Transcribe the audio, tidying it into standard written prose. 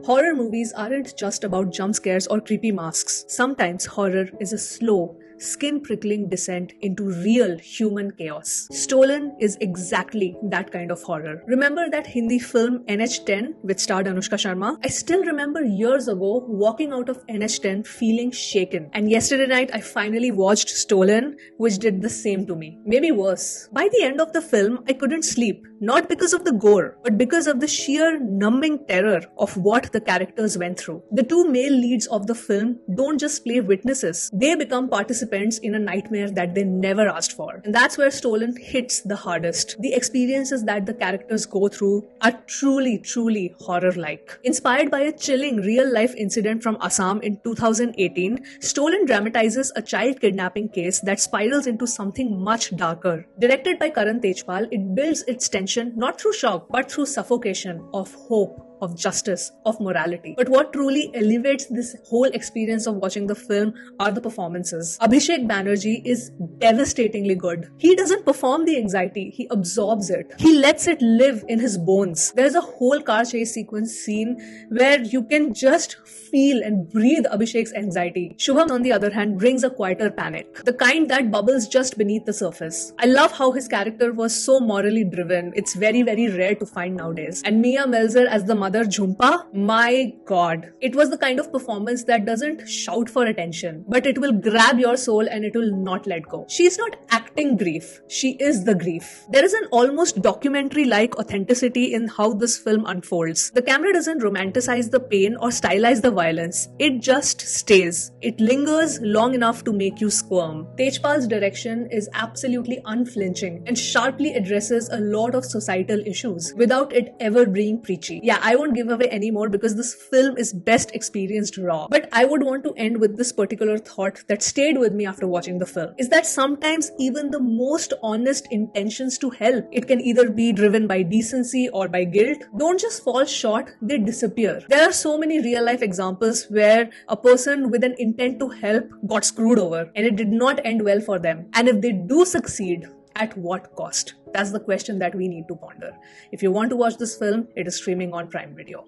Horror movies aren't just about jump scares or creepy masks. Sometimes horror is a slow, skin-prickling descent into real human chaos. Stolen is exactly that kind of horror. Remember that Hindi film NH10 which starred Anushka Sharma? I still remember years ago walking out of NH10 feeling shaken. And yesterday night I finally watched Stolen, which did the same to me. Maybe worse. By the end of the film, I couldn't sleep. Not because of the gore, but because of the sheer numbing terror of what the characters went through. The two male leads of the film don't just play witnesses, they become participants in a nightmare that they never asked for. And that's where Stolen hits the hardest. The experiences that the characters go through are truly horror-like. Inspired by a chilling real-life incident from Assam in 2018, Stolen dramatizes a child kidnapping case that spirals into something much darker. Directed by Karan Tejpal, it builds its tension not through shock, but through suffocation of hope, of justice, of morality. But what truly elevates this whole experience of watching the film are the performances. Abhishek Banerjee is devastatingly good. He doesn't perform the anxiety, he absorbs it. He lets it live in his bones. There's a whole car chase sequence scene where you can just feel and breathe Abhishek's anxiety. Shubham, on the other hand, brings a quieter panic, the kind that bubbles just beneath the surface. I love how his character was so morally driven. It's very rare to find nowadays. And Mia Melzer as the mother Jhumpa, my god. It was the kind of performance that doesn't shout for attention, but it will grab your soul and it will not let go. She's not acting grief, she is the grief. There is an almost documentary-like authenticity in how this film unfolds. The camera doesn't romanticize the pain or stylize the violence. It just stays. It lingers long enough to make you squirm. Tejpal's direction is absolutely unflinching and sharply addresses a lot of societal issues without it ever being preachy. Yeah, I won't give away any more because this film is best experienced raw. But I would want to end with this particular thought that stayed with me after watching the film, is that sometimes even the most honest intentions to help, it can either be driven by decency or by guilt, don't just fall short, they disappear. There are so many real life examples where a person with an intent to help got screwed over and it did not end well for them. And if they do succeed, at what cost? That's the question that we need to ponder. If you want to watch this film, it is streaming on Prime Video.